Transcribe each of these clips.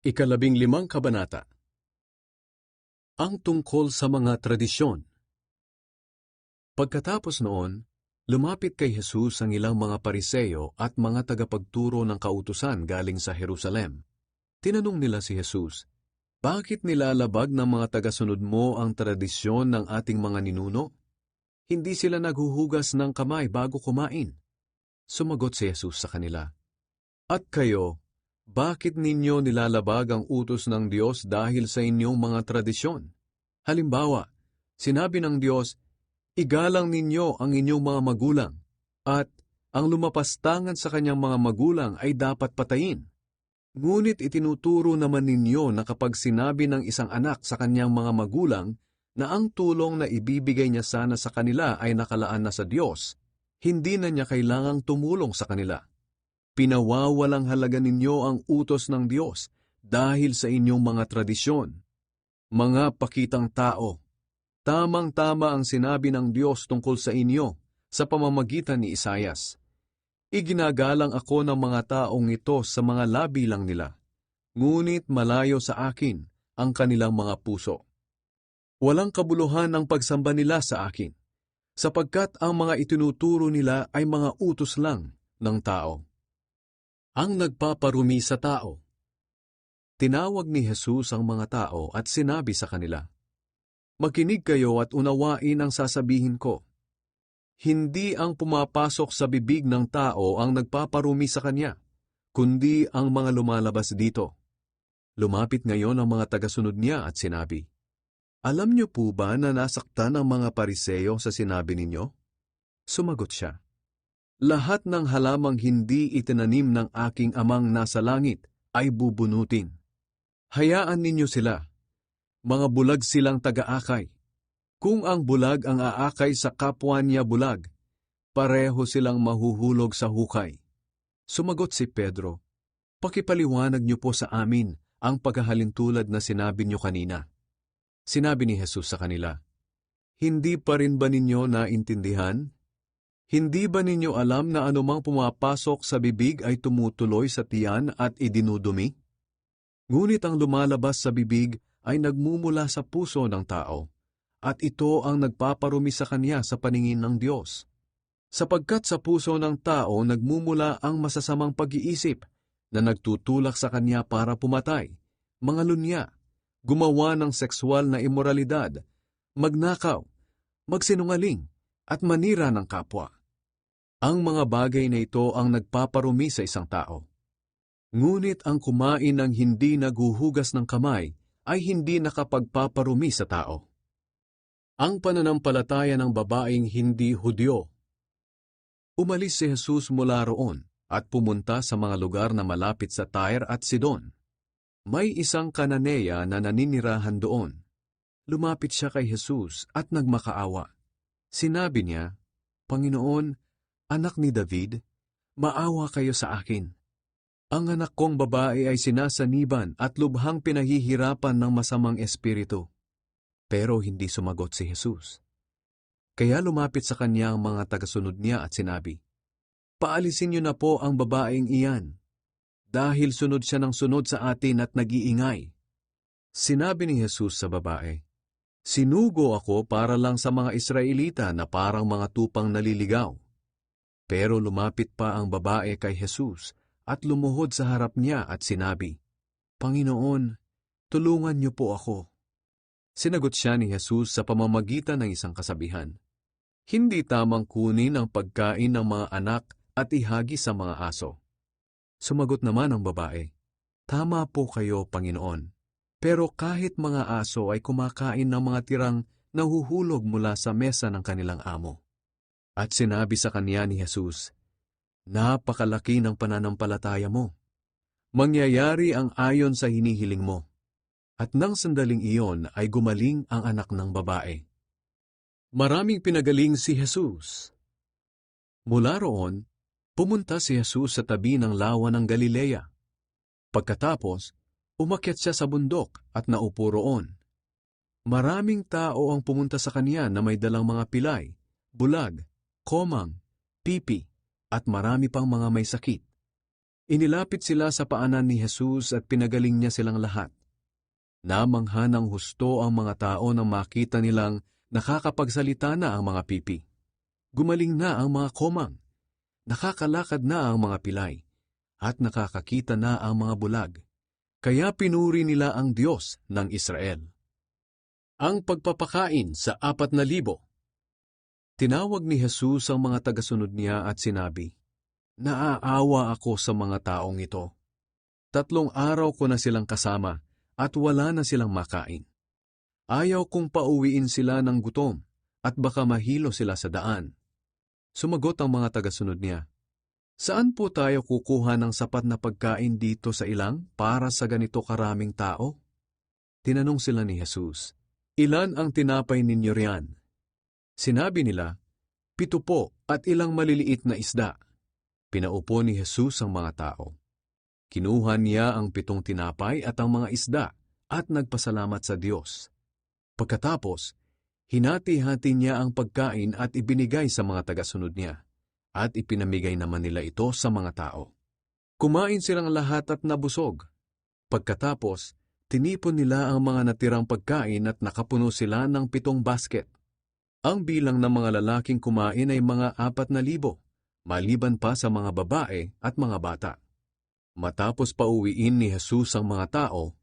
Ikalabing-limang kabanata. Ang tungkol sa mga tradisyon. Pagkatapos noon, lumapit kay Jesus ang ilang mga Pariseo at mga tagapagturo ng kautusan galing sa Jerusalem. Tinanong nila si Jesus, "Bakit nilalabag ng mga tagasunod mo ang tradisyon ng ating mga ninuno? Hindi sila naghuhugas ng kamay bago kumain." Sumagot si Jesus sa kanila, "At kayo, bakit ninyo nilalabag ang utos ng Diyos dahil sa inyong mga tradisyon? Halimbawa, sinabi ng Diyos, igalang ninyo ang inyong mga magulang, at ang lumapastangan sa kanyang mga magulang ay dapat patayin. Ngunit itinuturo naman ninyo na kapag sinabi ng isang anak sa kanyang mga magulang na ang tulong na ibibigay niya sana sa kanila ay nakalaan na sa Diyos, hindi na niya kailangang tumulong sa kanila. Pinawawalang halaga ninyo ang utos ng Diyos dahil sa inyong mga tradisyon. Mga pakitang tao, tamang-tama ang sinabi ng Diyos tungkol sa inyo sa pamamagitan ni Isaias. Iginagalang ako ng mga taong ito sa mga labi lang nila, ngunit malayo sa akin ang kanilang mga puso. Walang kabuluhan ang pagsamba nila sa akin, sapagkat ang mga itinuturo nila ay mga utos lang ng tao. Ang nagpaparumi sa tao. Tinawag ni Jesus ang mga tao at sinabi sa kanila, "Makinig kayo at unawain ang sasabihin ko. Hindi ang pumapasok sa bibig ng tao ang nagpaparumi sa kanya, kundi ang mga lumalabas dito." Lumapit ngayon ang mga tagasunod niya at sinabi, "Alam niyo po ba na nasaktan ang mga Pariseo sa sinabi ninyo?" Sumagot siya, "Lahat ng halamang hindi itinanim ng aking amang nasa langit ay bubunutin. Hayaan ninyo sila. Mga bulag silang taga-akay. Kung ang bulag ang aakay sa kapwa niya bulag, pareho silang mahuhulog sa hukay." Sumagot si Pedro, "Pakipaliwanag niyo po sa amin ang paghahalintulad na sinabi niyo kanina." Sinabi ni Jesus sa kanila, "Hindi pa rin ba ninyo naintindihan? Hindi ba ninyo alam na anumang pumapasok sa bibig ay tumutuloy sa tiyan at idinudumi? Ngunit ang lumalabas sa bibig ay nagmumula sa puso ng tao, at ito ang nagpaparumi sa kanya sa paningin ng Diyos. Sapagkat sa puso ng tao nagmumula ang masasamang pag-iisip na nagtutulak sa kanya para pumatay, mga lunya, gumawa ng sexual na imoralidad, magnakaw, magsinungaling, at manira ng kapwa. Ang mga bagay na ito ang nagpaparumi sa isang tao. Ngunit ang kumain ng hindi naghuhugas ng kamay ay hindi nakapagpaparumi sa tao." Ang pananampalataya ng babaeng hindi Hudyo. Umalis si Jesus mula roon at pumunta sa mga lugar na malapit sa Tyre at Sidon. May isang Kananeya na naninirahan doon. Lumapit siya kay Jesus at nagmakaawa. Sinabi niya, "Panginoon, anak ni David, maawa kayo sa akin. Ang anak kong babae ay sinasaniban at lubhang pinahihirapan ng masamang espiritu." Pero hindi sumagot si Jesus. Kaya lumapit sa kanya ang mga tagasunod niya at sinabi, "Paalisin niyo na po ang babaeng iyan, dahil sunod siya ng sunod sa atin at nag-iingay." Sinabi ni Jesus sa babae, "Sinugo ako para lang sa mga Israelita na parang mga tupang naliligaw." Pero lumapit pa ang babae kay Jesus at lumuhod sa harap niya at sinabi, "Panginoon, tulungan niyo po ako." Sinagot siya ni Jesus sa pamamagitan ng isang kasabihan, "Hindi tamang kunin ang pagkain ng mga anak at ihagi sa mga aso." Sumagot naman ang babae, "Tama po kayo, Panginoon. Pero kahit mga aso ay kumakain ng mga tirang nahuhulog mula sa mesa ng kanilang amo." At sinabi sa kanya ni Jesus, "Napakalaki ng pananampalataya mo. Mangyayari ang ayon sa hinihiling mo." At nang sandaling iyon ay gumaling ang anak ng babae. Maraming pinagaling si Jesus. Mula roon, pumunta si Jesus sa tabi ng lawa ng Galilea. Pagkatapos, umakyat siya sa bundok at naupo roon. Maraming tao ang pumunta sa kanya na may dalang mga pilay, bulag, komang, pipi, at marami pang mga may sakit. Inilapit sila sa paanan ni Jesus at pinagaling niya silang lahat. Namangha ng husto ang mga tao nang makita nilang nakakapagsalita na ang mga pipi. Gumaling na ang mga komang, nakakalakad na ang mga pilay, at nakakakita na ang mga bulag. Kaya pinuri nila ang Diyos ng Israel. Ang pagpapakain sa 4,000. Tinawag ni Jesus ang mga tagasunod niya at sinabi, "Naaawa ako sa mga taong ito. 3 araw ko na silang kasama at wala na silang makain. Ayaw kong pauwiin sila ng gutom at baka mahilo sila sa daan." Sumagot ang mga tagasunod niya, "Saan po tayo kukuha ng sapat na pagkain dito sa ilang para sa ganito karaming tao?" Tinanong sila ni Jesus, "Ilan ang tinapay ninyo riyan?" Sinabi nila, 7 po at ilang maliliit na isda." Pinaupo ni Jesus ang mga tao. Kinuha niya ang 7 tinapay at ang mga isda at nagpasalamat sa Diyos. Pagkatapos, hinati-hati niya ang pagkain at ibinigay sa mga tagasunod niya, at ipinamigay naman nila ito sa mga tao. Kumain silang lahat at nabusog. Pagkatapos, tinipon nila ang mga natirang pagkain at nakapuno sila ng 7 basket. Ang bilang ng mga lalaking kumain ay mga 4,000, maliban pa sa mga babae at mga bata. Matapos pauwiin ni Jesus ang mga tao,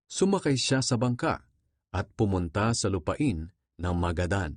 sumakay siya sa bangka at pumunta sa lupain ng Magadan.